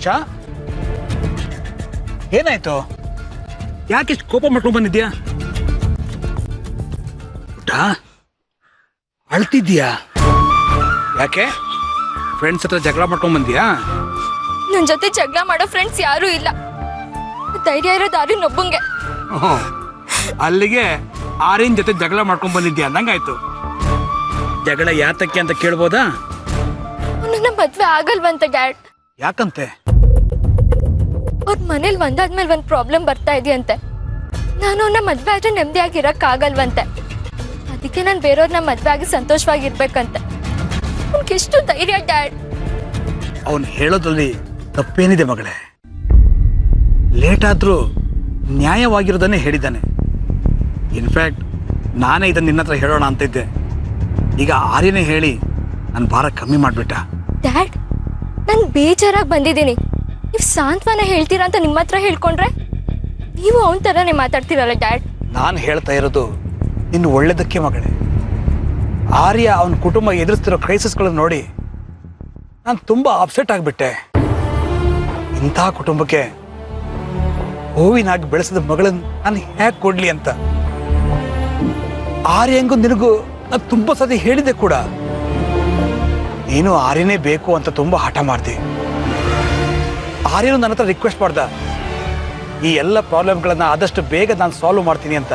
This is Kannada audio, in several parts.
ಅನುಷಾ, ಏನಾಯ್ತು? ಯಾಕೆಷ್ಟು ಕೋಪ ಮಾಡ್ಕೊಂಡು ಬಂದಿದ್ಯಾ? ಊಟ ಅಳ್ತಿದ್ಯಾ? ಯಾಕೆ ಫ್ರೆಂಡ್ಸ್ ಹತ್ರ ಜಗಳ ಮಾಡ್ಕೊಂಡ್ ಬಂದ್ಯಾ? ನನ್ ಜೊತೆ ಜಗಳ ಮಾಡೋ ಫ್ರೆಂಡ್ಸ್ ಯಾರು ಇಲ್ಲ. ಧೈರ್ಯ ಇರೋದು ಆರ್ಯನ್ ಒಬ್ಬಂಗೆ. ಅಲ್ಲಿಗೆ ಆರ್ಯನ್ ಜೊತೆ ಜಗಳ ಮಾಡ್ಕೊಂಡ್ ಬಂದಿದ್ಯಾ ಅಂದಂಗಾಯ್ತು. ಜಗಳ ಯಾತಕ್ಕೆ ಅಂತ ಕೇಳ್ಬೋದಾ? ನನ್ನ ಮದ್ವೆ ಆಗಲ್ವಂತೆ ಡ್ಯಾಡ್. ಯಾಕಂತೆ? ಅವ್ರ ಮನೇಲಿ ಒಂದಾದ್ಮೇಲೆ ಒಂದ್ ಪ್ರಾಬ್ಲಮ್ ಬರ್ತಾ ಇದೆಯಂತೆ. ನಾನು ಅವನ್ನ ಮದ್ವೆ ಆದ್ರೆ ನೆಮ್ಮದಿಯಾಗಿ ಇರಕ್ ಆಗಲ್ವಂತೆ. ಅದಕ್ಕೆ ನಾನು ಬೇರೆಯವ್ರನ್ನ ಮದ್ವೆ ಆಗಿ ಸಂತೋಷವಾಗಿರ್ಬೇಕಂತೆ. ಎಷ್ಟು ಧೈರ್ಯ ಡ್ಯಾಡ್. ಅವನು ಹೇಳೋದ್ರಲ್ಲಿ ತಪ್ಪೇನಿದೆ ಮಗಳೇ? ಲೇಟ್ ಆದ್ರೂ ನ್ಯಾಯವಾಗಿರೋದನ್ನೇ ಹೇಳಿದ್ದಾನೆ. ಇನ್ಫ್ಯಾಕ್ಟ್ ನಾನೇ ಇದನ್ನ ನಿನ್ನ ಹತ್ರ ಹೇಳೋಣ ಅಂತಿದ್ದೆ. ಈಗ ಆರ್ಯನೇ ಹೇಳಿ ನನ್ನ ಭಾರ ಕಮ್ಮಿ ಮಾಡಿಬಿಟ್ಟ. ಡ್ಯಾಡ್, ನಾನು ಬೇಜಾರಾಗಿ ಬಂದಿದ್ದೀನಿ. ನೀವು ಸಾಂತ್ವನ ಹೇಳ್ತೀರಾ ಅಂತ ನಿಮ್ಮ ಹತ್ರ ಹೇಳ್ಕೊಂಡ್ರೆ ನೀವು ಅವನ ಥರನೇ ಮಾತಾಡ್ತೀರಲ್ಲ ಡ್ಯಾಡ್. ನಾನು ಹೇಳ್ತಾ ಇರೋದು ನಿನ್ನ ಒಳ್ಳೇದಕ್ಕೆ ಮಗಳೇ. ಆರ್ಯ ಅವನ ಕುಟುಂಬ ಎದುರಿಸ್ತಿರೋ ಕ್ರೈಸಿಸ್ಗಳನ್ನು ನೋಡಿ ನಾನು ತುಂಬ ಅಪ್ಸೆಟ್ ಆಗಿಬಿಟ್ಟೆ. ಇಂಥ ಕುಟುಂಬಕ್ಕೆ ಹೂವಿನಾಗಿ ಬೆಳೆಸಿದ ಮಗಳನ್ನು ನಾನು ಹೇಗೆ ಕೊಡ್ಲಿ ಅಂತ. ಆರ್ಯಂಗೂ ನಿನಗೂ ನಾನು ತುಂಬ ಸತಿ ಹೇಳಿದ್ದೆ ಕೂಡ. ನೀನು ಆರ್ಯನೇ ಬೇಕು ಅಂತ ತುಂಬ ಹಠ ಮಾಡ್ದೆ. ಆರ್ಯನು ನನ್ನ ಹತ್ರ ರಿಕ್ವೆಸ್ಟ್ ಮಾಡ್ದ, ಈ ಎಲ್ಲ ಪ್ರಾಬ್ಲಮ್ಗಳನ್ನ ಆದಷ್ಟು ಬೇಗ ನಾನು ಸಾಲ್ವ್ ಮಾಡ್ತೀನಿ ಅಂತ.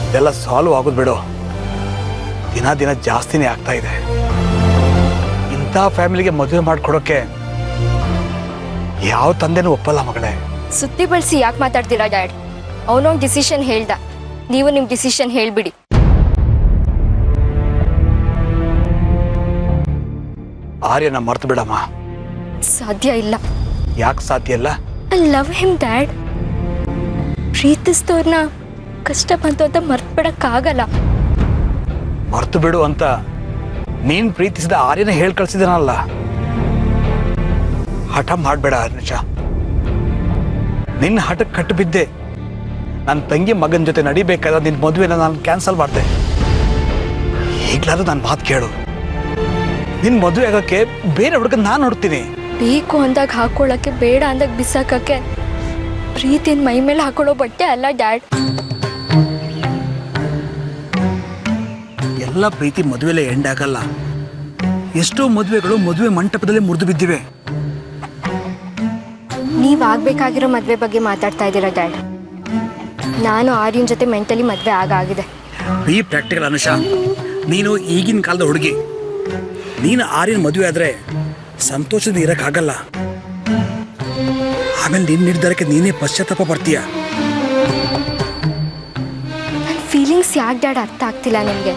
ಇದೆಲ್ಲ ಸಾಲ್ವ್ ಆಗೋದು ಬಿಡು, ದಿನ ದಿನ ಜಾಸ್ತಿನೇ ಆಗ್ತಾ ಇದೆ. ಇಂಥ ಫ್ಯಾಮಿಲಿಗೆ ಮದುವೆ ಮಾಡಿಕೊಡೋಕೆ ಯಾವ ತಂದೆನೂ ಒಪ್ಪಲ್ಲ ಮಗಳೇ. ಸುತ್ತಿ ಬಳಸಿ ಯಾಕೆ ಮಾತಾಡ್ತೀರಾ ಡ್ಯಾಡ್? ಅವನೊಂದು ಡಿಸಿಷನ್ ಹೇಳ್ದ, ನೀವು ನಿಮ್ಮ ಡಿಸಿಷನ್ ಹೇಳ್ಬಿಡಿ. ಆರ್ಯನ ಮರ್ತು ಬಿಡಮ್ಮ. ಸಾಧ್ಯ ಇಲ್ಲ. ಯಾಕೆ ಸಾಧ್ಯ ಇಲ್ಲ? I love him dad. ಪ್ರೀತಿಸಿದವ್ರನ್ನ ಕಷ್ಟ ಬಂತು ಅಂತ ಮರ್ತು ಬಿಡಕ್ಕಾಗಲ್ಲ. ಮರ್ತು ಬಿಡು ಅಂತ ನೀನ್ ಪ್ರೀತಿಸಿದ ಆರ್ಯನ ಹೇಳಿ ಕಳ್ಸಿದನಲ್ಲ. ಹಠ ಮಾಡಬೇಡ ಅನುಷಾ. ನಿನ್ನ ಹಠಕ್ಕೆ ಕಟ್ಟು ಬಿದ್ದೆ ನನ್ನ ತಂಗಿ ಮಗನ ಜೊತೆ ನಡಿಬೇಕಾದ ನಿನ್ನ ಮದುವೆನ ನಾನು ಕ್ಯಾನ್ಸಲ್ ಮಾಡಿದೆ. ಈಗಲಾದ್ರೂ ನನ್ನ ಮಾತು ಕೇಳು. ನಿನ್ನ ಮದುವೆ ಆಗೋಕ್ಕೆ ಬೇರೆ ಹುಡುಗನ ನಾನು ನೋಡ್ತೀನಿ. ಬೇಕು ಅಂದಾಗ ಹಾಕೊಳ್ಳೋಕ್ಕೆ, ಬೇಡ ಅಂದಾಗ ಬಿಸಾಕಕ್ಕೆ ಪ್ರೀತಿನ ಮೈ ಮೇಲೆ ಹಾಕೊಳ್ಳೋ ಬಟ್ಟೆ ಅಲ್ಲ ಡ್ಯಾಡ್. ಎಲ್ಲ ಪ್ರೀತಿ ಮದುವೆಲೇ ಎಂಡ್ ಆಗಲ್ಲ. ಎಷ್ಟೋ ಮದುವೆಗಳು ಮದುವೆ ಮಂಟಪದಲ್ಲೇ ಮುರಿದು ಬಿದ್ದಿವೆ. ನೀವು ಆಗ್ಬೇಕಾಗಿರೋ ಮದುವೆ ಬಗ್ಗೆ ಮಾತಾಡ್ತಾ ಇದ್ದೀರಾ ಡ್ಯಾಡ್. ನಾನು ಆರ್ಯನ್ ಜೊತೆ ಮೆಂಟಲಿ ಮದುವೆ ಆಗಿದೆ. B practical Anusha. ನೀನು ಈಗಿನ ಕಾಲದ ಹುಡುಗಿ. ನೀನು ಆರ್ಯನ್ ಮದುವೆ ಆದ್ರೆ ಸಂತೋಷದಿಂದ ಇರಕ್ಕಾಗಲ್ಲ. ಆಮೇಲೆ ನಿನ್ನ ನಿರ್ಧಾರಕ್ಕೆ ನೀನೇ ಪಶ್ಚಾತ್ತಾಪ ಪಡ್ತೀಯ. ನನ್ನ ಫೀಲಿಂಗ್ಸ್ ಯಾಕೆ ಡ್ಯಾಡ್ ಅರ್ಥ ಆಗ್ತಿಲ್ಲ ನಿಮಗೆ?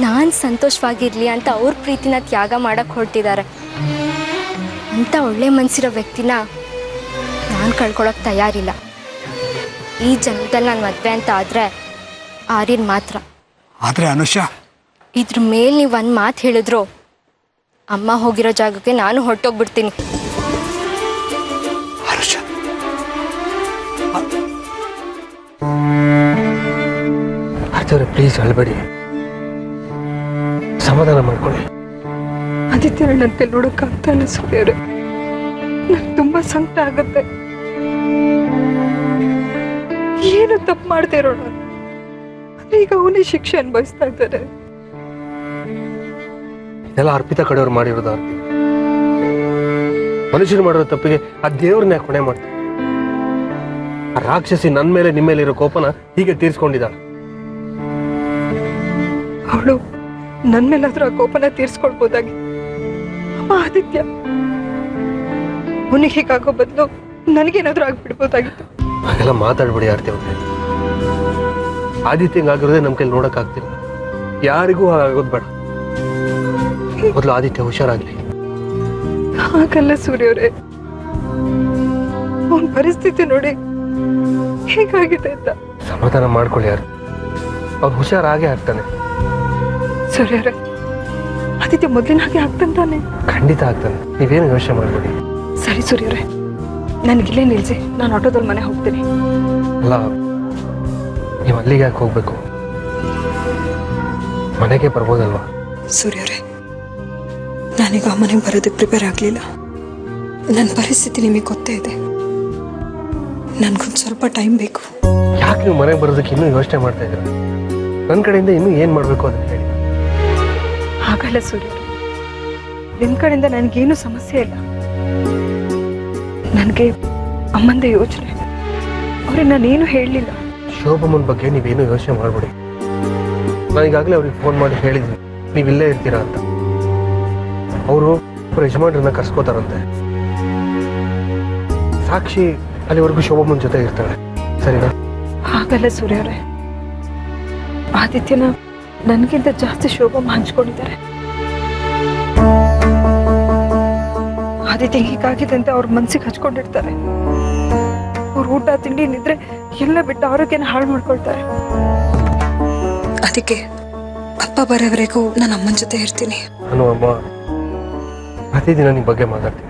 ನಾನು ಸಂತೋಷವಾಗಿರ್ಲಿ ಅಂತ ಅವ್ರ ಪ್ರೀತಿನ ತ್ಯಾಗ ಮಾಡಕ್ಕೆ ಹೊರಟಿದ್ದಾರೆ. ಅಂತ ಒಳ್ಳೆ ಮನಸ್ಸಿರೋ ವ್ಯಕ್ತಿನ ನಾನು ಕಳ್ಕೊಳಕ್ಕೆ ತಯಾರಿಲ್ಲ. ಈ ಜನ್ಮದಲ್ಲಿ ನಾನು ಮದುವೆ ಅಂತ ಆದರೆ ಆರ್ಯನ್ ಮಾತ್ರ. ಆದ್ರೆ ಅನುಷಾ, ಇದ್ರ ಮೇಲೆ ನೀವು ಒಂದು ಮಾತು ಹೇಳಿದ್ರು ಅಮ್ಮ ಹೋಗಿರೋ ಜಾಗಕ್ಕೆ ನಾನು ಹೊರಟೋಗ್ಬಿಡ್ತೀನಿ. ಅನುಷಾ, ಆಚಾರ್ಯ ಪ್ಲೀಸ್ ಅಳ್ಬೇಡಿ, ಸಮಾಧಾನ ಮಾಡ್ಕೊಳ್ಳಿ. ಆದಿತ್ಯ ನನ್ನಂತೆ ನೋಡೋಕ್ಕಾಗ್ತಾ ಇಲ್ಲ ಸೂರ್ಯರೇ. ನಂಗೆ ತುಂಬಾ ಸಂಕಟ ಆಗತ್ತೆ. ಏನು ತಪ್ಪು ಮಾಡದೆ ಇರೋಣ, ಆದ್ರೆ ಈಗ ಅವನೇ ಶಿಕ್ಷೆ ಅನುಭವಿಸ್ತಾ ಇದ್ದಾರೆ. ಇದೆಲ್ಲ ಅರ್ಪಿತಾ ಕಡೆಯವ್ರು ಮಾಡಿರೋದು. ಅರ್ಪಿತ ಮನುಷ್ಯರು ಮಾಡಿರೋ ತಪ್ಪಿಗೆ ಆ ದೇವ್ರನ್ನ ಕೊನೆ ಮಾಡ್ತಾರೆ. ಆ ರಾಕ್ಷಸಿ ನನ್ನ ಮೇಲೆ ನಿಮ್ಮ ಮೇಲೆ ಇರೋ ಕೋಪನ ಹೀಗೆ ತೀರ್ಸ್ಕೊಂಡಿದ್ದಾಳೆ. ಅವಳು ನನ್ನ ಮೇಲಾದ್ರೂ ಆ ಕೋಪನ ತೀರ್ಸ್ಕೊಳ್ಬೋದಾಗಿ. ಅಮ್ಮ ಆದಿತ್ಯ ಅವನಿಗೆ ಹೀಗಾಗೋ ಬದಲು ನನಗೇನಾದ್ರೂ ಆಗ್ಬಿಡ್ಬೋದಾಗಿತ್ತು. ಹಾಗೆಲ್ಲ ಮಾತಾಡ್ಬಿಡಿ ಆರ್ತಿ ಅವ್ರೆ. ಆದಿತ್ಯ ಹಿಂಗಾಗಿರೋದೇ ನಮ್ಮ ಕೈಲಿ ನೋಡಕ್ಕಾಗ್ತಿಲ್ಲ. ಯಾರಿಗೂ ಹಾಗಾಗೋದು ಬೇಡ. ಮೊದಲು ಆದಿತ್ಯ ಹುಷಾರಾಗ್ಲಿ. ಹಾಗಲ್ಲ ಸೂರ್ಯವ್ರೆ, ಅವನ ಪರಿಸ್ಥಿತಿ ನೋಡಿ ಹೇಗಾಗಿದೆ ಅಂತ. ಸಮಾಧಾನ ಮಾಡ್ಕೊಳ್ಳಿ ಯಾರು, ಅವ್ನು ಹುಷಾರಾಗೇ ಆಗ್ತಾನೆ. ಸೂರ್ಯವ್ರೆ, ಆದಿತ್ಯ ಮೊದಲಿನ ಹಾಗೆ ಆಗ್ತಾನೆ. ಖಂಡಿತ ಆಗ್ತಾನೆ, ನೀವೇನು ಯೋಚನೆ ಮಾಡಬೇಡಿ. ಸರಿ ಸೂರ್ಯವ್ರೆ, ನನಗಿಲ್ಲೇ ನಿಲ್ಸಿ, ನಾನು ಆಟೋದಲ್ಲಿ ಮನೆ ಹೋಗ್ತೀನಿ. ಅಲ್ಲ, ನೀವು ಅಲ್ಲಿಗೆ ಯಾಕೆ ಹೋಗ್ಬೇಕು? ಮನೆಗೆ ಬರ್ಬೋದಲ್ವಾ? ಸೂರ್ಯವ್ರೆ, ನಾನೀಗ ಆ ಮನೆಗೆ ಬರೋದಕ್ಕೆ ಪ್ರಿಪೇರ್ ಆಗಲಿಲ್ಲ. ನನ್ನ ಪರಿಸ್ಥಿತಿ ನಿಮಗೆ ಗೊತ್ತೇ ಇದೆ. ನನ್ಗೊಂದು ಸ್ವಲ್ಪ ಟೈಮ್ ಬೇಕು. ಯಾಕೆ ನೀವು ಮನೆಗೆ ಬರೋದಕ್ಕೆ ಇನ್ನೂ ಯೋಚನೆ ಮಾಡ್ತಾ ಇದ್ದೀರಾ? ನನ್ನ ಕಡೆಯಿಂದ ಇನ್ನೂ ಏನು ಮಾಡಬೇಕು ಅಂತ ಹೇಳಿ. ಹಾಗಲ್ಲ ಸೂರ್ಯ, ನಿಮ್ಮ ಕಡೆಯಿಂದ ನನಗೇನು ಸಮಸ್ಯೆ ಇಲ್ಲ. ನನಗೆ ಅಮ್ಮಂದೇ ಯೋಚನೆ. ಅವ್ರಿಗೆ ನಾನೇನು ಹೇಳಲಿಲ್ಲ. ಶೋಭಮ್ಮನ ಬಗ್ಗೆ ನೀವೇನು ಯೋಚನೆ ಮಾಡಬೇಡಿ. ನಾನೀಗಾಗಲೇ ಅವ್ರಿಗೆ ಫೋನ್ ಮಾಡಿ ಹೇಳಿದ್ವಿ ನೀವು ಇಲ್ಲೇ ಇರ್ತೀರಾ ಅಂತ. ಅವರು ಯಜಮಾನ್ರನ್ನ ಕರ್ಸ್ಕೋತಾರಂತೆ. ಸಾಕ್ಷಿ ಅಲ್ಲಿವರೆಗೂ ಶೋಭಮ್ಮನ ಜೊತೆ ಇರ್ತಾಳೆ, ಸರಿನಾ? ಹಾಗಲ್ಲ ಸೂರ್ಯ ಅವರೇ, ಆದಿತ್ಯನ ನನಗಿಂತ ಜಾಸ್ತಿ ಶೋಭಮ್ಮ ಹಂಚ್ಕೊಂಡಿದ್ದಾರೆ. ಆದಿತ್ಯ ಹೀಗಾಗಿದೆ ಅಂತ ಅವ್ರ ಮನ್ಸಿಗೆ ಹಚ್ಕೊಂಡಿರ್ತಾರೆ. ಅವ್ರ ಊಟ ತಿಂಡಿ ನಿದ್ರೆ ಎಲ್ಲ ಬಿಟ್ಟು ಆರೋಗ್ಯನ ಹಾಳು ಮಾಡ್ಕೊಳ್ತಾರೆ. ಅದಕ್ಕೆ ಅಪ್ಪ ಬರೋವರೆಗೂ ನಾನು ಅಮ್ಮನ ಜೊತೆ ಇರ್ತೀನಿ. ನಾನು ಅಮ್ಮ ಪ್ರತಿದಿನ ನಿಮ್ಮ ಬಗ್ಗೆ ಮಾತಾಡ್ತೀನಿ.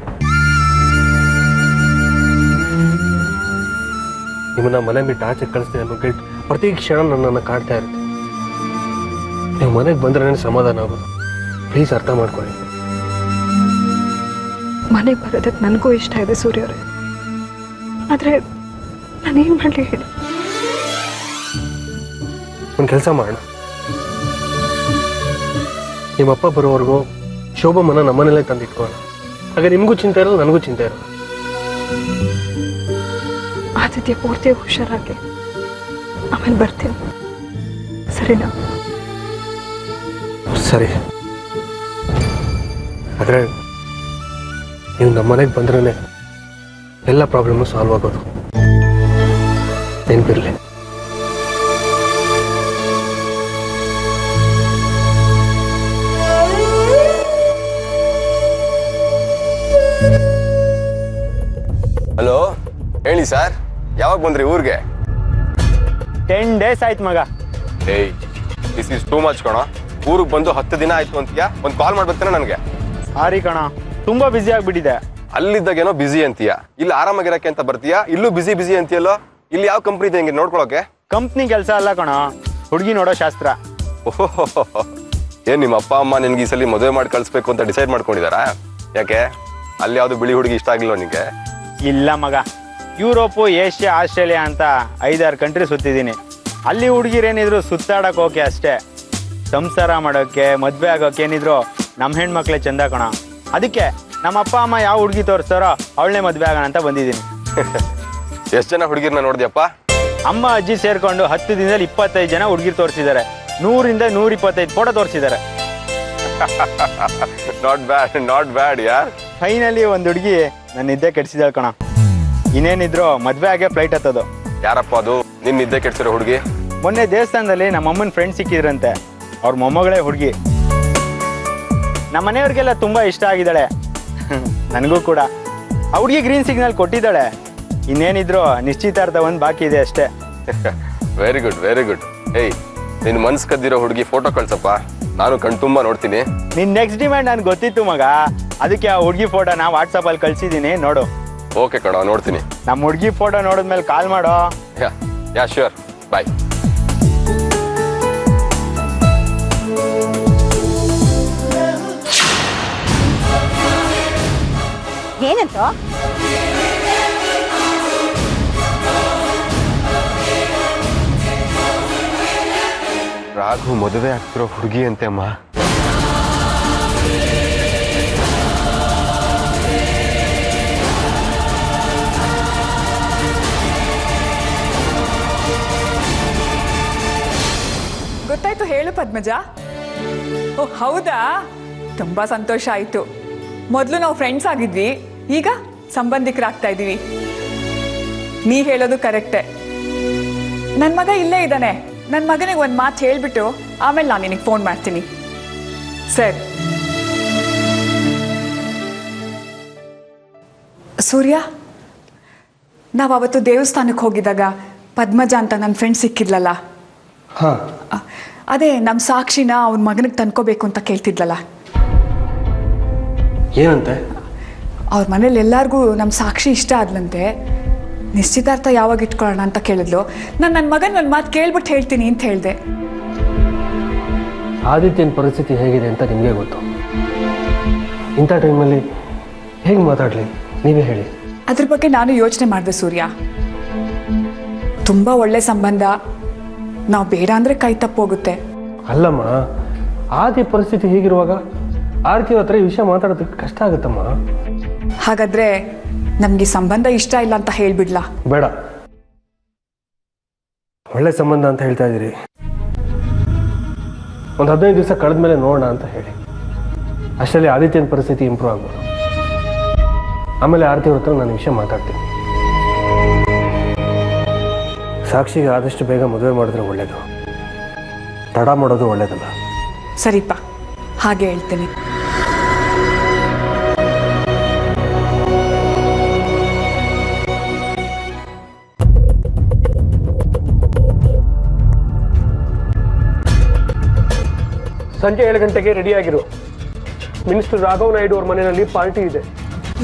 ನಿಮ್ಮನ್ನ ಮನೆ ಬಿಟ್ಟು ಆಚೆ ಕಳಿಸ್ತೀನಿ ಅನ್ನೋ ಗಿಲ್ಟ್ ಪ್ರತಿ ಕ್ಷಣ ನನ್ನನ್ನು ಕಾಡ್ತಾ ಇರುತ್ತೆ. ನೀವು ಮನೆಗೆ ಬಂದ್ರೆ ಸಮಾಧಾನ ಆಗೋದು. ಪ್ಲೀಸ್ ಅರ್ಥ ಮಾಡ್ಕೊಳ್ಳಿ. ಮನೆಗೆ ಬರೋದಕ್ಕೆ ನನಗೂ ಇಷ್ಟ ಇದೆ ಸೂರ್ಯ ಅವರೇ, ಆದರೆ ನಾನೇನು ಮಾಡಲಿ ಹೇಳಿ? ಒಂದು ಕೆಲಸ ಮಾಡೋಣ, ನಿಮ್ಮಪ್ಪ ಬರೋವರೆಗೂ ಶೋಭಮ್ಮನ ನಮ್ಮನೆಲ್ಲೇ ತಂದಿಟ್ಕೊಳ್ಳೋಣ. ಹಾಗೆ ನಿಮಗೂ ಚಿಂತೆ ಇರೋದು, ನನಗೂ ಚಿಂತೆ ಇರೋದು. ಆದಿತ್ಯ ಪೂರ್ತಿಯಾಗಿ ಹುಷಾರಾಗಿ ಆಮೇಲೆ ಬರ್ತೀನಿ, ಸರಿನಾ? ಸರಿ. ಆದರೆ ನೀವು ನಮ್ಮನೆಗೆ ಬಂದ್ರೇ ಎಲ್ಲ ಪ್ರಾಬ್ಲಮ್ಮು ಸಾಲ್ವ್ ಆಗೋದು, ನೆನಪಿರಲಿ. ಹಲೋ, ಹೇಳಿ ಸರ್, ಯಾವಾಗ ಬಂದ್ರಿ ಊರಿಗೆ? 10 days ಆಯ್ತು ಮಗ. ಏಯ್, ದಿಸ್ ಇಸ್ ಟೂ ಮಚ್ ಕಣ. ಊರಿಗೆ ಬಂದು 10 ದಿನ ಆಯ್ತು ಅಂತೀಯಾ? ಒಂದು ಕಾಲ್ ಮಾಡ್ಬೇಕೇನ ನನಗೆ? ಸಾರಿ ಕಣ, ತುಂಬಾ ಬ್ಯುಸಿ ಆಗ್ಬಿಟ್ಟಿದೆ. ಅಲ್ಲಿದ್ದಾಗೇನೋ ಬಿಸಿ ಅಂತೀಯಾ, ಇಲ್ಲಿ ಆರಾಮಾಗಿರಕ್ಕೆ ಅಂತ ಬರ್ತೀಯಾ, ಇಲ್ಲೂ ಬಿಸಿ ಅಂತೀಯಲ್ಲೋ. ಇಲ್ಲಿ ಯಾವ ಕಂಪ್ನಿ ಇದೆ ಹೆಂಗೆ ನೋಡ್ಕೊಳಕ್ಕೆ? ಕಂಪ್ನಿ ಕೆಲಸ ಅಲ್ಲ ಕಣ, ಹುಡುಗಿ ನೋಡೋ ಶಾಸ್ತ್ರ. ಓಹೋ, ಏನ್ ನಿಮ್ಮ ಅಪ್ಪ ಅಮ್ಮ ನಿನ್ಗೆ ಈ ಸಲ ಮದುವೆ ಮಾಡಿ ಕಳಿಸ್ಬೇಕು ಅಂತ ಡಿಸೈಡ್ ಮಾಡ್ಕೊಂಡಿದಾರಾ? ಯಾಕೆ ಅಲ್ಲಿ ಯಾವ್ದು ಬಿಳಿ ಹುಡುಗಿ ಇಷ್ಟ ಆಗಿಲ್ವ ನಿನಗೆ? ಇಲ್ಲ ಮಗ, ಯುರೋಪು, ಏಷ್ಯಾ, ಆಸ್ಟ್ರೇಲಿಯಾ ಅಂತ 5-6 ಕಂಟ್ರಿ ಸುತ್ತಿದ್ದೀನಿ. ಅಲ್ಲಿ ಹುಡುಗಿರೇನಿದ್ರು ಸುತ್ತಾಡಕ್ಕೆ ಓಕೆ ಅಷ್ಟೇ. ಸಂಸಾರ ಮಾಡೋಕ್ಕೆ, ಮದುವೆ ಆಗೋಕೆ ಏನಿದ್ರು ನಮ್ಮ ಹೆಣ್ಮಕ್ಳೇ ಚಂದ ಕಣ. ಅದಕ್ಕೆ ನಮ್ಮ ಅಪ್ಪ ಅಮ್ಮ ಯಾವ ಹುಡುಗಿ ತೋರಿಸ್ತಾರೋ ಅವಳನ್ನೇ ಮದುವೆ ಆಗೋಣ ಅಂತ ಬಂದಿದ್ದೀನಿ. ಎಷ್ಟು ಜನ ಹುಡುಗಿರ್ನ ನೋಡಿದ್ಯಪ್ಪ? ಅಮ್ಮ ಅಜ್ಜಿ ಸೇರ್ಕೊಂಡು 10 ದಿನದಲ್ಲಿ 25 ಜನ ಹುಡುಗಿರ್ ತೋರಿಸಿದ್ದಾರೆ. 100ರಿಂದ 125 ಫೋಟೋ ತೋರಿಸಿದ್ದಾರೆ. ನಾಟ್ ಬ್ಯಾಡ್ ಯಾರ್. ಫೈನಲಿ ಒಂದು ಹುಡುಗಿ ನನ್ನ ನಿದ್ದೆ ಕೆಡಿಸಿದಾಳೆ ಕಣ. ಇನ್ನೇನಿದ್ರು ಮದ್ವೆ ಆಗೇ ಫ್ಲೈಟ್ ಹತ್ತೋದು. ಯಾರಪ್ಪ ಅದು ನಿನ್ನ ನಿದ್ದೆ ಕೆಡ್ಸಿರೋ ಹುಡುಗಿ? ಮೊನ್ನೆ ದೇವಸ್ಥಾನದಲ್ಲಿ ನಮ್ಮ ಅಮ್ಮನ ಫ್ರೆಂಡ್ ಸಿಕ್ಕಿದ್ರಂತೆ. ಅವ್ರ ಮೊಮ್ಮಗಳೇ ಹುಡುಗಿ. ನಮ್ಮ ಮನೆಯವ್ರಿಗೆಲ್ಲ ತುಂಬಾ ಇಷ್ಟ ಆಗಿದ್ದಾಳೆ, ನನಗೂ ಕೂಡ. ಆ ಹುಡುಗಿ ಗ್ರೀನ್ ಸಿಗ್ನಲ್ ಕೊಟ್ಟಿದ್ದಾಳೆ. ಇನ್ನೇನಿದ್ರು ನಿಶ್ಚಿತಾರ್ಥ ಒಂದು ಬಾಕಿ ಇದೆ ಅಷ್ಟೇ. Very good. ಏಯ್, ನಿನ್ ಮನ್ಸ್ ಕದ್ದಿರೋ ಹುಡುಗಿ ಫೋಟೋ ಕಳ್ಸಪ್ಪ, ನಾನು ಕಣ್ ತುಂಬಾ ನೋಡ್ತೀನಿ. ನಿನ್ ನೆಕ್ಸ್ಟ್ ಡಿಮ್ಯಾಂಡ್ ನನ್ಗೆ ಗೊತ್ತಿತ್ತು ಮಗ, ಅದಕ್ಕೆ ಆ ಹುಡುಗಿ ಫೋಟೋನ ವಾಟ್ಸಪ್ಪಲ್ಲಿ ಕಳ್ಸಿದ್ದೀನಿ, ನೋಡು. ಓಕೆ ಕಣ, ನೋಡ್ತೀನಿ. ನಮ್ಮ ಹುಡುಗಿ ಫೋಟೋ ನೋಡಿದ್ಮೇಲೆ ಕಾಲ್ ಮಾಡೋ. ಯಾ ಶ್ಯೂರ್, ಬಾಯ್. ಏನಂತ? ರಾಘು ಮದುವೆ ಆಗ್ತಿರೋ ಹುಡುಗಿ ಅಂತೆ ಅಮ್ಮ. ಗೊತ್ತಾಯ್ತು, ಹೇಳು ಪದ್ಮಜ. ಓ ಹೌದಾ, ತುಂಬಾ ಸಂತೋಷ ಆಯ್ತು. ಮೊದಲು ನಾವು ಫ್ರೆಂಡ್ಸ್ ಆಗಿದ್ವಿ, ಈಗ ಸಂಬಂಧಿಕರಾಗ್ತಾ ಇದ್ದೀವಿ. ನೀ ಹೇಳೋದು ಕರೆಕ್ಟೇ. ನನ್ನ ಮಗ ಇಲ್ಲೇ ಇದ್ದಾನೆ. ನನ್ನ ಮಗನಿಗೆ ಒಂದು ಮಾತು ಹೇಳ್ಬಿಟ್ಟು ಆಮೇಲೆ ನಾನು ನಿನಗೆ ಫೋನ್ ಮಾಡ್ತೀನಿ. ಸರಿ ಸೂರ್ಯ, ನಾವು ಅವತ್ತು ದೇವಸ್ಥಾನಕ್ಕೆ ಹೋಗಿದ್ದಾಗ ಪದ್ಮಜ ಅಂತ ನನ್ನ ಫ್ರೆಂಡ್ ಸಿಕ್ಕಿದ್ಲಲ್ಲ, ಅದೇ ನಮ್ಮ ಸಾಕ್ಷಿನ ಅವನ ಮಗನಿಗೆ ತಂದ್ಕೋಬೇಕು ಅಂತ ಕೇಳ್ತಿದ್ಲಲ್ಲ. ಏನಂತೆ? ಅವ್ರ ಮನೇಲಿ ಎಲ್ಲರಿಗೂ ನಮ್ಮ ಸಾಕ್ಷಿ ಇಷ್ಟ ಆದ್ಲಂತೆ. ನಿಶ್ಚಿತಾರ್ಥ ಯಾವಾಗ ಇಟ್ಕೊಳ್ಳೋಣ ಅಂತ ಕೇಳಿದ್ಲು. ನನ್ನ ಮಗನ ಒಂದು ಮಾತು ಕೇಳ್ಬಿಟ್ಟು ಹೇಳ್ತೀನಿ ಅಂತ ಹೇಳಿದೆ. ಆದಿತ್ಯನ ಪರಿಸ್ಥಿತಿ ಹೇಗಿದೆ ಅಂತ ನಿಮಗೆ ಗೊತ್ತು. ಇಂಥ ಟೈಮಲ್ಲಿ ಹೇಗೆ ಮಾತಾಡಲಿ? ನೀವೇ ಹೇಳಿ. ಅದ್ರ ಬಗ್ಗೆ ನಾನು ಯೋಚನೆ ಮಾಡಿದೆ ಸೂರ್ಯ. ತುಂಬ ಒಳ್ಳೆ ಸಂಬಂಧ, ನಾವು ಬೇಡ ಅಂದರೆ ಕೈ ತಪ್ಪೋಗುತ್ತೆ. ಅಲ್ಲಮ್ಮ, ಆದಿ ಪರಿಸ್ಥಿತಿ ಹೀಗಿರುವಾಗ ಆರ್ತಿ ಹತ್ರ ಈ ವಿಷಯ ಮಾತಾಡೋದಕ್ಕೆ ಕಷ್ಟ ಆಗುತ್ತಮ್ಮ. ಹಾಗಾದ್ರೆ ನಮ್ಗೆ ಸಂಬಂಧ ಇಷ್ಟ ಇಲ್ಲ ಅಂತ ಹೇಳ್ಬಿಡ್ಲಾ? ಬೇಡ, ಒಳ್ಳೆ ಸಂಬಂಧ ಅಂತ ಹೇಳ್ತಾ ಇದ್ದೀರಿ, ಒಂದು 15 ದಿವಸ ಕಳೆದ ಮೇಲೆ ನೋಡೋಣ ಅಂತ ಹೇಳಿ. ಅಷ್ಟರಲ್ಲಿ ಆದಿತ್ಯನ ಪರಿಸ್ಥಿತಿ ಇಂಪ್ರೂವ್ ಆಗ್ಬೋದು. ಆಮೇಲೆ ಆರತಿ ಅವ್ರ ಹತ್ರ ನಾನು ವಿಷಯ ಮಾತಾಡ್ತೀನಿ. ಸಾಕ್ಷಿಗೆ ಆದಷ್ಟು ಬೇಗ ಮದುವೆ ಮಾಡಿದ್ರೆ ಒಳ್ಳೇದು, ತಡ ಮಾಡೋದು ಒಳ್ಳೇದಲ್ಲ. ಸರಿಪ್ಪ, ಹಾಗೆ ಹೇಳ್ತೀನಿ. ಸಂಜೆ 7 ಗಂಟೆಗೆ ರೆಡಿಯಾಗಿರು. ಮಿನಿಸ್ಟರ್ ರಾಘವ್ ನಾಯ್ಡು ಅವ್ರ ಮನೆಯಲ್ಲಿ ಪಾರ್ಟಿ ಇದೆ.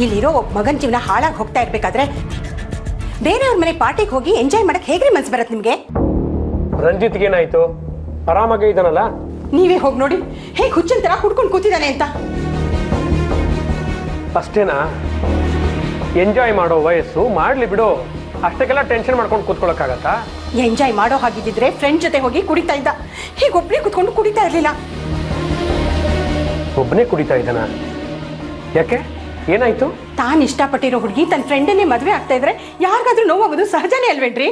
ಇಲ್ಲಿರೋ ಮಗನ ಜೀವನ ಹಾಳಾಗಿ ಹೋಗ್ತಾ ಇರ್ಬೇಕಾದ್ರೆ ಬೇರೆಯವ್ರ ಮನೆ ಪಾರ್ಟಿಗೆ ಹೋಗಿ ಎಂಜಾಯ್ ಮಾಡಕ್ ಹೇಗ್ರಿ ಮನ್ಸು ಬರತ್ ನಿಮ್ಗೆ? ರಂಜಿತ್ಗೆ ಏನಾಯ್ತು? ಆರಾಮಾಗೇ ಇದ್ದಾನಲ್ಲ? ನೀವೇ ಹೋಗಿ ನೋಡಿ ಹೇಗೆ ಹುಚ್ಚಿನ ತರ ಹುಡ್ಕೊಂಡು ಕೂತಿದ್ದಾನೆ ಅಂತ. ಅಷ್ಟೇನಾ? ಎಂಜಾಯ್ ಮಾಡೋ ವಯಸ್ಸು, ಮಾಡ್ಲಿ ಬಿಡು. ಅಷ್ಟಕ್ಕೆಲ್ಲ ಟೆನ್ಷನ್ ಮಾಡ್ಕೊಂಡು ಕೂತ್ಕೊಳ್ಳೋಕ್ಕಾಗತ್ತಾ? ಎಂಜಾಯ್ ಮಾಡೋ ಹಾಗಿದ್ದಿದ್ರೆ ಫ್ರೆಂಡ್ ಜೊತೆ ಹೋಗಿ ಕುಡಿತಾ ಇದ್ದ, ಹೀಗೆ ಒಬ್ಬನೇ ಕೂತ್ಕೊಂಡು ಕುಡಿತಾ ಇರ್ಲಿಲ್ಲ. ಒಬ್ಬನೇ ಕುಡಿತಾ ಇದ್ದಾನ? ಯಾಕೆ, ಏನಾಯ್ತು? ತಾನು ಇಷ್ಟಪಟ್ಟಿರೋ ಹುಡುಗಿ ತನ್ನ ಫ್ರೆಂಡನ್ನೇ ಮದುವೆ ಆಗ್ತಾ ಇದ್ರೆ ಯಾರಿಗಾದ್ರೂ ನೋವಾಗೋದು ಸಹಜನೇ ಅಲ್ವೇನ್ರಿ?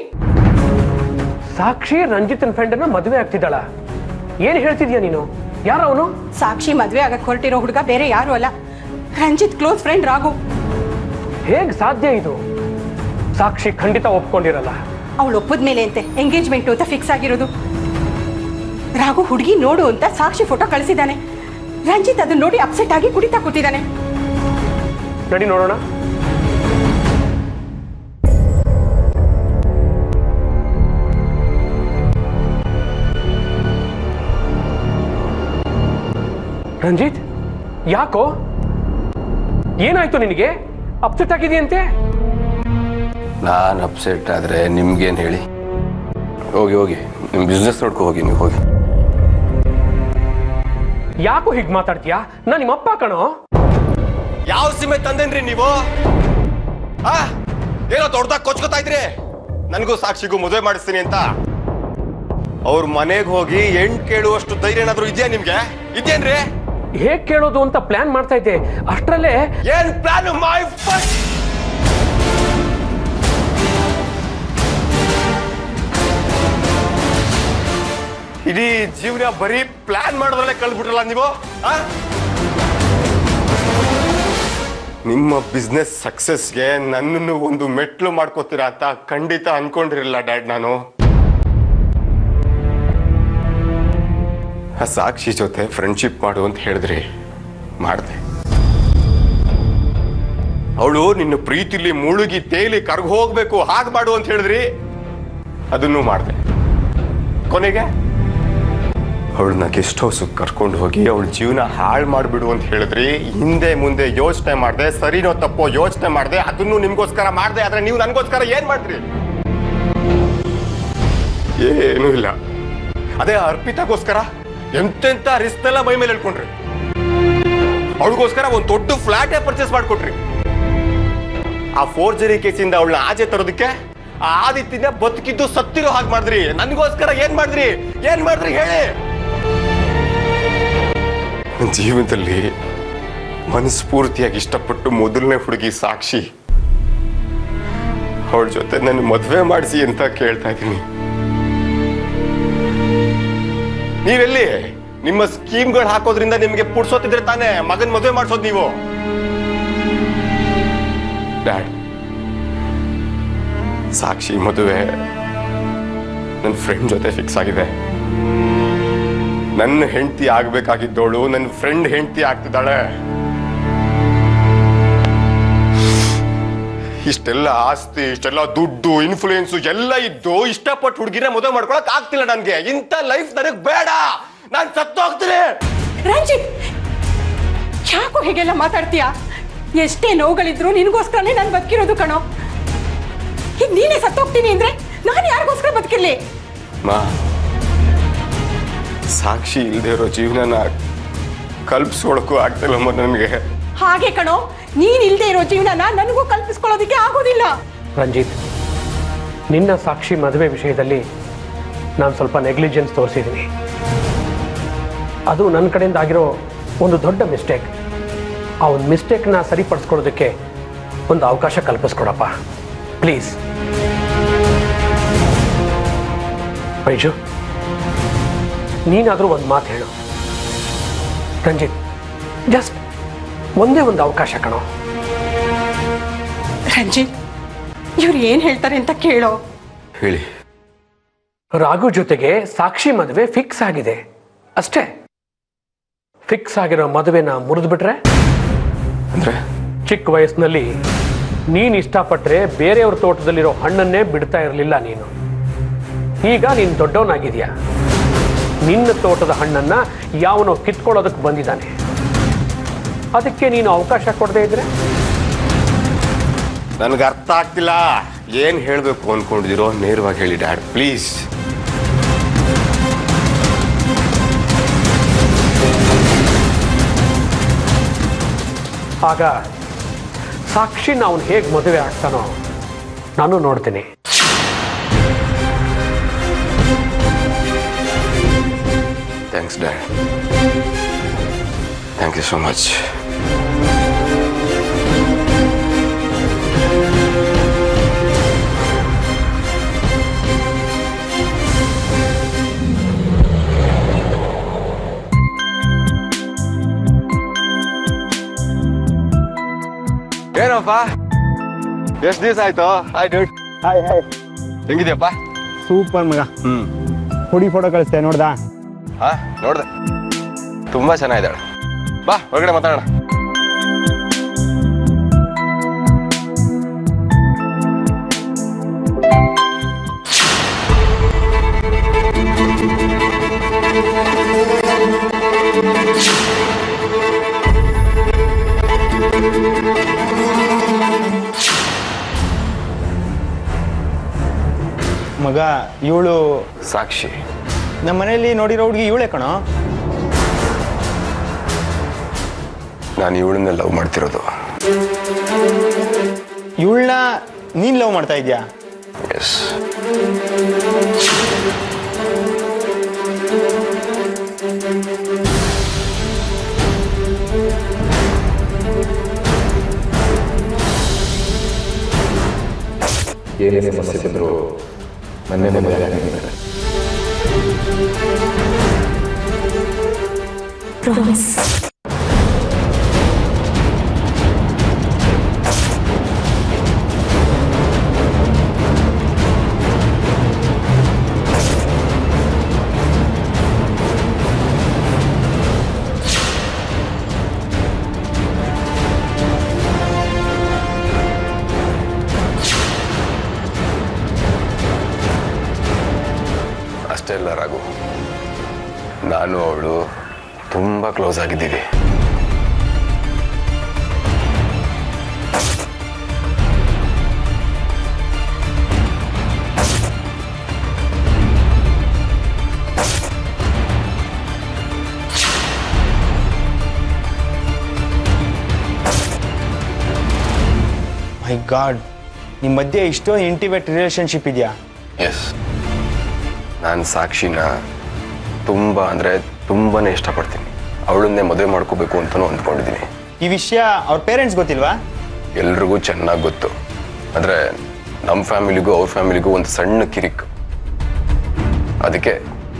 ಸಾಕ್ಷಿ ರಂಜಿತನ್ ಫ್ರೆಂಡನ್ನ ಮದುವೆ ಆಗ್ತಿದ್ದಾಳ? ಏನ್ ಹೇಳ್ತಿದ್ಯಾ ನೀನು? ಯಾರವನು? ಸಾಕ್ಷಿ ಮದುವೆ ಆಗಕ್ ಹೊರಟಿರೋ ಹುಡುಗ ಬೇರೆ ಯಾರು ಅಲ್ಲ, ರಂಜಿತ್ ಕ್ಲೋಸ್ ಫ್ರೆಂಡ್ ರಾಘು. ಹೇಗ್ ಸಾಧ್ಯ ಇದು? ಸಾಕ್ಷಿ ಖಂಡಿತ ಒಪ್ಕೊಂಡಿರಲ್ಲ. ಅವಳು ಒಪ್ಪದ ಮೇಲೆ ಅಂತೆ ಎಂಗೇಜ್ಮೆಂಟ್ ಅಂತ ಫಿಕ್ಸ್ ಆಗಿರೋದು. ರಾಘು ಹುಡುಗಿ ನೋಡು ಅಂತ ಸಾಕ್ಷಿ ಫೋಟೋ ಕಳಿಸಿದ್ದಾನೆ. ರಂಜಿತ್ ಅದನ್ನ ನೋಡಿ ಅಪ್ಸೆಟ್ ಆಗಿ ಕುಡಿತಾ ಕೂತಿದ್ದಾನೆ. ನಡಿ ನೋಡೋಣ. ರಂಜಿತ್, ಯಾಕೋ? ಏನಾಯ್ತು ನಿನಗೆ? ಅಪ್ಸೆಟ್ ಆಗಿದೆಯಂತೆ? ನಾನು ಅಪ್ಸೆಟ್ ಆದರೆ ನಿಮ್ಗೇನು ಹೇಳಿ? ಹೋಗಿ ಹೋಗಿ ನಿಮ್ಮ ಬಿಸ್ನೆಸ್ ನೋಡ್ಕೊ ಹೋಗಿ, ನೀವು ಹೋಗಿ. ಯಾಕೋ ಹೀಗೆ ಮಾತಾಡ್ತೀಯಾ? ನಾನು ನಿಮ್ಮಪ್ಪ ಕಣೋ. ಯಾವ ಸೀಮೆ ತಂದೇನ್ರಿ ನೀವು? ಏನೋ ದೊಡ್ಡದಾಗ ಕೊಚ್ಕೋತಾ ಇದ್ರಿ ನನಗೂ ಸಾಕ್ಷಿಗೂ ಮದುವೆ ಮಾಡಿಸ್ತೀನಿ ಅಂತ. ಅವ್ರ ಮನೆಗೆ ಹೋಗಿ ಹೆಣ್ ಕೇಳುವಷ್ಟು ಧೈರ್ಯ ಏನಾದ್ರು ಇದೆಯಾ ನಿಮ್ಗೆ? ಇದೇನ್ರಿ? ಹೇಗ್ ಕೇಳೋದು ಅಂತ ಪ್ಲಾನ್ ಮಾಡ್ತಾ ಇದ್ದೆ, ಅಷ್ಟರಲ್ಲೇ. ಏನ್ ಪ್ಲಾನ್? ಮೈ ಫಸ್ಟ್ ಇಡೀ ಜೀವನ ಬರೀ ಪ್ಲಾನ್ ಮಾಡೋದ್ರಲ್ಲೇ ಕಳ್ಬಿಟ್ರಲ್ಲ ನೀವು. ನಿಮ್ಮ ಬಿಸ್ನೆಸ್ ಸಕ್ಸಸ್ಗೆ ನನ್ನನ್ನು ಒಂದು ಮೆಟ್ಲು ಮಾಡ್ಕೋತೀರಾ ಅಂತ ಖಂಡಿತ ಅನ್ಕೊಂಡಿರಲಿಲ್ಲ ಡ್ಯಾಡ್. ನಾನು ಆ ಸಾಕ್ಷಿ ಜೊತೆ ಫ್ರೆಂಡ್ಶಿಪ್ ಮಾಡು ಅಂತ ಹೇಳಿದ್ರಿ, ಮಾಡಿದೆ. ಅವಳು ನಿನ್ನ ಪ್ರೀತಿಲಿ ಮುಳುಗಿ ತೇಲಿ ಕರ್ಗ ಹೋಗ್ಬೇಕು, ಹಾಗೆ ಮಾಡು ಅಂತ ಹೇಳಿದ್ರಿ, ಅದನ್ನು ಮಾಡಿದೆ. ಕೊನೆಗೆ ಅವಳನ್ನ ಗೆಸ್ಟ್ ಹೌಸ್ಗೆ ಕರ್ಕೊಂಡು ಹೋಗಿ ಅವಳ ಜೀವನ ಹಾಳು ಮಾಡಿಬಿಡು ಅಂತ ಹೇಳಿದ್ರಿ. ಹಿಂದೆ ಮುಂದೆ ಯೋಚನೆ ಮಾಡಿದೆ, ಸರಿನೋ ತಪ್ಪೋ ಯೋಚನೆ ಮಾಡಿದೆ, ಅದನ್ನು ನಿಮ್ಗೋಸ್ಕರ ಮಾಡಿದೆ. ಆದ್ರೆ ನೀವು ನನಗೋಸ್ಕರ ಏನ್ ಮಾಡ್ರಿ? ಏನೂ ಇಲ್ಲ. ಅದೇ ಅರ್ಪಿತಾಗೋಸ್ಕರ ಎಂತೆಂತ ರಿಸ್ಕ್ ಎಲ್ಲ ಮೈ ಮೇಲೆ ಹೇಳ್ಕೊಂಡ್ರಿ. ಅವಳಿಗೋಸ್ಕರ ಒಂದು ದೊಡ್ಡ ಫ್ಲಾಟೇ ಪರ್ಚೇಸ್ ಮಾಡ್ಕೊಟ್ರಿ. ಆ ಫೋರ್ಜರಿ ಕೇಸಿಂದ ಅವಳನ್ನ ಆಚೆ ತರೋದಕ್ಕೆ ಆದಿತ್ಯನ ಬದುಕಿದ್ದು ಸತ್ತಿರೋ ಹಾಗೆ ಮಾಡಿದ್ರಿ. ನನಗೋಸ್ಕರ ಏನ್ ಮಾಡಿದ್ರಿ? ಏನ್ ಮಾಡಿದ್ರಿ ಹೇಳಿ? ನನ್ನ ಜೀವನದಲ್ಲಿ ಮನಸ್ಫೂರ್ತಿಯಾಗಿ ಇಷ್ಟಪಟ್ಟು ಮೊದಲನೇ ಹುಡುಗಿ ಸಾಕ್ಷಿ, ಅವಳ ಜೊತೆ ನನ್ನ ಮದುವೆ ಮಾಡಿಸಿ ಅಂತ ಕೇಳ್ತಾ ಇದ್ದೀನಿ. ನೀವೆಲ್ಲಿ? ನಿಮ್ಮ ಸ್ಕೀಮ್ಗಳು ಹಾಕೋದ್ರಿಂದ ನಿಮ್ಗೆ ಪುಡ್ಸೋತಿದ್ರೆ ತಾನೇ ಮಗನ್ ಮದುವೆ ಮಾಡಿಸೋದು ನೀವು. ಡ್ಯಾಡ್, ಸಾಕ್ಷಿ ಮದುವೆ ನನ್ನ ಫ್ರೆಂಡ್ ಜೊತೆ ಫಿಕ್ಸ್ ಆಗಿದೆ. ನನ್ನ ಹೆಂಡತಿ ಆಗ್ಬೇಕಾಗಿದ್ದವಳು ನನ್ನ ಫ್ರೆಂಡ್ ಹೆಂಡತಿ ಆಗ್ತಿದ್ದಾಳೆ. ಇಷ್ಟೆಲ್ಲ ಆಸ್ತಿ, ಇಷ್ಟೆಲ್ಲ ದುಡ್ಡು, ಇನ್ಫ್ಲೂಯೆನ್ಸು ಎಲ್ಲ ಇದ್ದು ಇಷ್ಟಪಟ್ಟು ಹುಡುಗಿನ ಮದುವೆ ಮಾಡ್ಕೊಳಕ್ ಆಗ್ತಿಲ್ಲ ನನ್ಗೆ. ಇಂಥ ಲೈಫ್ ನನಗ್ ಬೇಡ. ನಾನು ಸತ್ತು ಹೋಗ್ತೀನಿ. ರಂಜಿತ್, ಯಾಕೋ ಹೀಗೆಲ್ಲ ಮಾತಾಡ್ತೀಯ? ಎಷ್ಟೇ ನೋವುಗಳಿದ್ರು ನಿನಗೋಸ್ಕರನೇ ನಾನು ಬದುಕಿರೋದು ಕಣೋ. ಈಗ ನೀನೇ ಸತ್ತೋಗ್ತೀನಿ ಅಂದ್ರೆ ನಾನು ಯಾರಿಗೋಸ್ಕರ ಬದುಕಿರ್ಲಿ? ಮಾ, ಸಾಕ್ಷಿ ಇಲ್ಲದೆ ಇರೋ ಜೀವನನ ಕಲ್ಪಿಸ್ಕೊಳಕ್ಕೂ ಆಗ್ತಿಲ್ಲಮ್ಮ ನನಗೆ. ಹಾಗೆ ಕಣೋ, ನೀನ್ ಇಲ್ದೇ ಇರೋ ಜೀವನನ ನನಗೂ ಕಲ್ಪಿಸ್ಕೊಳ್ಳೋದಕ್ಕೆ ಆಗೋದಿಲ್ಲ. ರಂಜಿತ್, ನಿನ್ನ ಸಾಕ್ಷಿ ಮದುವೆ ವಿಷಯದಲ್ಲಿ ನಾನು ಸ್ವಲ್ಪ ನೆಗ್ಲಿಜೆನ್ಸ್ ತೋರಿಸಿದ್ದೀನಿ. ಅದು ನನ್ನ ಕಡೆಯಿಂದ ಆಗಿರೋ ಒಂದು ದೊಡ್ಡ ಮಿಸ್ಟೇಕ್. ಆ ಒಂದು ಮಿಸ್ಟೇಕ್ನ ಸರಿಪಡಿಸ್ಕೊಳ್ಳೋದಕ್ಕೆ ಒಂದು ಅವಕಾಶ ಕಲ್ಪಿಸ್ಕೊಡಪ್ಪ ಪ್ಲೀಸ್. ಬೈಜು, ನೀನಾದರೂ ಒಂದು ಮಾತು ಹೇಳು. ರಂಜಿತ್, ಜಸ್ಟ್ ಒಂದೇ ಒಂದು ಅವಕಾಶ ಕಣೋ. ರಂಜಿತ್, ಇವ್ರು ಏನ್ ಹೇಳ್ತಾರೆ ಅಂತ ಕೇಳೋ. ಹೇಳಿ. ರಾಘು ಜೊತೆಗೆ ಸಾಕ್ಷಿ ಮದುವೆ ಫಿಕ್ಸ್ ಆಗಿದೆ ಅಷ್ಟೇ. ಫಿಕ್ಸ್ ಆಗಿರೋ ಮದುವೆನ ಮುರಿದು ಬಿಟ್ರೆ ಅಂದ್ರೆ ಚಿಕ್ಕ ವಯಸ್ಸಿನಲ್ಲಿ ನೀನು ಇಷ್ಟಪಟ್ಟರೆ ಬೇರೆಯವ್ರ ತೋಟದಲ್ಲಿರೋ ಹಣ್ಣನ್ನೇ ಬಿಡ್ತಾ ಇರಲಿಲ್ಲ ನೀನು. ಈಗ ನೀನು ದೊಡ್ಡವನಾಗಿದೆಯಾ. ನಿನ್ನ ತೋಟದ ಹಣ್ಣನ್ನ ಯಾವನೋ ಕಿತ್ಕೊಳ್ಳೋದಕ್ಕೆ ಬಂದಿದ್ದಾನೆ. ಅದಕ್ಕೆ ನೀನು ಅವಕಾಶ ಕೊಡದೇ ಇದ್ರೆ? ನನಗೆ ಅರ್ಥ ಆಗ್ತಿಲ್ಲ. ಏನ್ ಹೇಳ್ಬೇಕು ಅನ್ಕೊಂಡಿದಿರೋ ನೇರವಾಗಿ ಹೇಳಿ ಡ್ಯಾಡ್ ಪ್ಲೀಸ್. ಆಗ ಸಾಕ್ಷಿನ ಅವನು ಹೇಗೆ ಮದುವೆ ಆಗ್ತಾನೋ ನಾನು ನೋಡ್ತೀನಿ. Thanks dad, thank you so much. ಏನಪ್ಪ, ಎಷ್ಟು ದಿವಸ ಆಯ್ತು? Hi dude. Hi hi. ಹೆಂಗಿದ್ಯಪ್ಪ? ಸೂಪರ್ ಮಗ. ಹುಡಿ ಫೋಟೋ ಕಳಿಸ್ತೆ ನೋಡ್ದಾ? ಹಾ, ನೋಡ್ದೆ. ತುಂಬಾ ಚೆನ್ನಾಗಿದ್ದಾಳೆ. ಬಾ ಹೊರಗಡೆ ಮಾತಾಡೋಣ. ಮಗ, ಇವಳು ಸಾಕ್ಷಿ. ನಮ್ಮ ಮನೆಯಲ್ಲಿ ನೋಡಿರೋ ಹುಡುಗಿ ಇವಳೇ ಕಣೋ. ನಾನು ಇವಳನ್ನ ಲವ್ ಮಾಡ್ತಿರೋದು. ಇವಳನ್ನ ನೀನ್ ಲವ್ ಮಾಡ್ತಾ ಇದ್ಯಾ? ಎಸ್. ಏನೇ ಸಮಸ್ಯೆ ಬಂದರೂ ನನ್ನೇ ಮದುವೆ ಆಗಿದ್ದಾರೆ. ಪ್ರಾಮಿಸ್. ಅಷ್ಟೇ ಅಲ್ಲ ರಾಘು, ನಾನು ಅವಳು ತುಂಬಾ ಕ್ಲೋಸ್ ಆಗಿದ್ದೀವಿ. ಮೈ ಗಾಡ್, ನಿಮ್ಮ ಮಧ್ಯೆ ಇಷ್ಟೊಂದು ಇಂಟಿಮೇಟ್ ರಿಲೇಶನ್ಶಿಪ್ ಇದೆಯಾ? ಎಸ್. ನಾನು ಸಾಕ್ಷಿನ ತುಂಬ ಅಂದರೆ ತುಂಬಾನೇ ಇಷ್ಟಪಡ್ತೀನಿ. ಅವಳನ್ನೇ ಮದುವೆ ಮಾಡ್ಕೋಬೇಕು ಅಂತಲೂ ಅಂದ್ಕೊಂಡಿದ್ದೀನಿ. ಈ ವಿಷಯ ಅವ್ರ ಪೇರೆಂಟ್ಸ್ ಗೊತ್ತಿಲ್ವಾ? ಎಲ್ರಿಗೂ ಚೆನ್ನಾಗಿ ಗೊತ್ತು. ಆದರೆ ನಮ್ಮ ಫ್ಯಾಮಿಲಿಗೂ ಅವ್ರ ಫ್ಯಾಮಿಲಿಗೂ ಒಂದು ಸಣ್ಣ ಕಿರಿಕ್. ಅದಕ್ಕೆ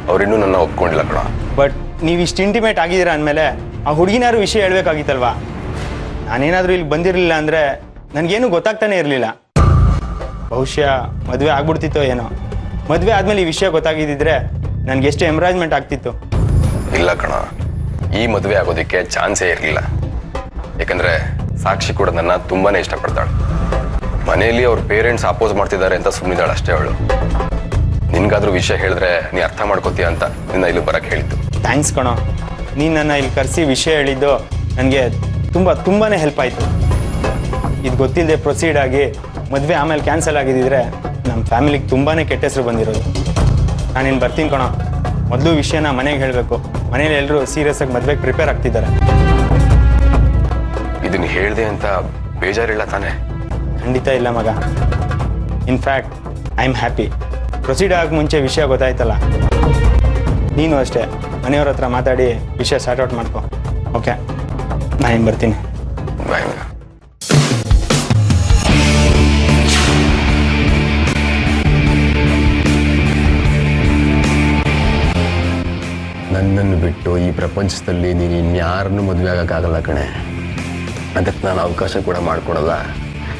ಅವರಿನ್ನೂ ನನ್ನ ಒಪ್ಕೊಂಡಿಲ್ಲ ಕಣ. ಬಟ್ ನೀವು ಇಷ್ಟು ಇಂಟಿಮೇಟ್ ಆಗಿದ್ದೀರಾ ಅಂದಮೇಲೆ ಆ ಹುಡುಗಿನಾರು ವಿಷಯ ಹೇಳ್ಬೇಕಾಗಿತ್ತಲ್ವಾ? ನಾನೇನಾದರೂ ಇಲ್ಲಿ ಬಂದಿರಲಿಲ್ಲ ಅಂದರೆ ನನಗೇನು ಗೊತ್ತಾಗ್ತಾನೆ ಇರಲಿಲ್ಲ. ಬಹುಶಃ ಮದುವೆ ಆಗ್ಬಿಡ್ತಿತ್ತೋ ಏನೋ. ಮದುವೆ ಆದಮೇಲೆ ಈ ವಿಷಯ ಗೊತ್ತಾಗಿದ್ದಿದ್ರೆ ನನಗೆ ಎಷ್ಟು ಎಂಬ್ರಾಜ್ಮೆಂಟ್ ಆಗ್ತಿತ್ತು. ಇಲ್ಲ ಕಣ, ಈ ಮದುವೆ ಆಗೋದಕ್ಕೆ ಚಾನ್ಸೇ ಇರಲಿಲ್ಲ. ಯಾಕಂದರೆ ಸಾಕ್ಷಿ ಕೂಡ ನನ್ನ ತುಂಬಾ ಇಷ್ಟಪಡ್ತಾಳೆ. ಮನೆಯಲ್ಲಿ ಅವ್ರ ಪೇರೆಂಟ್ಸ್ ಅಪೋಸ್ ಮಾಡ್ತಿದ್ದಾರೆ ಅಂತ ಸುಮ್ಮನಿದ್ದಾಳೆ ಅಷ್ಟೇ ಅವಳು. ನಿನ್ಗಾದ್ರೂ ವಿಷಯ ಹೇಳಿದ್ರೆ ನೀ ಅರ್ಥ ಮಾಡ್ಕೋತೀಯ ಅಂತ ನಿನ್ನ ಇಲ್ಲಿ ಬರಕ್ಕೆ ಹೇಳಿದ್ದು. ಥ್ಯಾಂಕ್ಸ್ ಕಣೋ. ನೀನು ನನ್ನ ಇಲ್ಲಿ ಕರೆಸಿ ವಿಷಯ ಹೇಳಿದ್ದು ನನಗೆ ತುಂಬಾ ಹೆಲ್ಪ್ ಆಯಿತು. ಇದು ಗೊತ್ತಿಲ್ಲದೆ ಪ್ರೊಸೀಡ್ ಆಗಿ ಮದುವೆ ಆಮೇಲೆ ಕ್ಯಾನ್ಸಲ್ ಆಗಿದ್ದಿದ್ರೆ ನಮ್ಮ ಫ್ಯಾಮಿಲಿಗೆ ತುಂಬಾ ಕೆಟ್ಟ ಹೆಸರು ಬಂದಿರೋದು. ನಾನಿನ್ನು ಬರ್ತೀನಿ ಕಣೋ. ಮೊದಲು ವಿಷಯನ ಮನೆಗೆ ಹೇಳಬೇಕು. ಮನೇಲಿ ಎಲ್ಲರೂ ಸೀರಿಯಸ್ ಆಗಿ ಮದುವೆಗೆ ಪ್ರಿಪೇರ್ ಆಗ್ತಿದ್ದಾರೆ. ಇದು ಇದನ್ನ ಹೇಳ್ದೆ ಅಂತ ಬೇಜಾರಿಲ್ಲ ತಾನೆ? ಖಂಡಿತ ಇಲ್ಲ ಮಗ. In fact I am happy. Proceed ಆಗೋಕೆ ಮುಂಚೆ ವಿಷಯ ಗೊತ್ತಾಯ್ತಲ್ಲ, ನೀನು ಅಷ್ಟೇ ಮನೆಯವ್ರ ಹತ್ರ ಮಾತಾಡಿ ವಿಷಯ ಸಾರ್ಟ್ ಔಟ್ ಮಾಡ್ಕೊ. ಓಕೆ, ನಾನು ಬರ್ತೀನಿ. ಬಾಯ್ ಮಗ. ನನ್ನನ್ನು ಬಿಟ್ಟು ಈ ಪ್ರಪಂಚದಲ್ಲಿ ನೀನು ಇನ್ಯಾರನ್ನೂ ಮದುವೆ ಆಗೋಕ್ಕಾಗಲ್ಲ ಕಣೆ. ಅದಕ್ಕೆ ನಾನು ಅವಕಾಶ ಕೂಡ ಮಾಡ್ಕೊಡಲ್ಲ.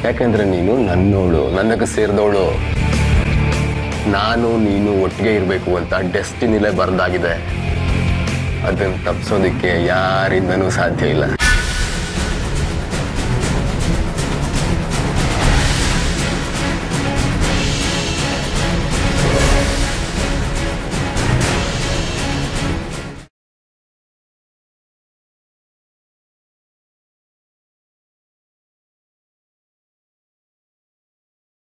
ಯಾಕೆಂದರೆ ನೀನು ನನ್ನೋಳು, ನನಗೆ ಸೇರಿದವಳು. ನಾನು ನೀನು ಒಟ್ಟಿಗೆ ಇರಬೇಕು ಅಂತ ಡೆಸ್ಟಿನಿಲೇ ಬರೆದಾಗಿದೆ. ಅದನ್ನು ತಪ್ಪಿಸೋದಕ್ಕೆ ಯಾರಿಂದನೂ ಸಾಧ್ಯ ಇಲ್ಲ.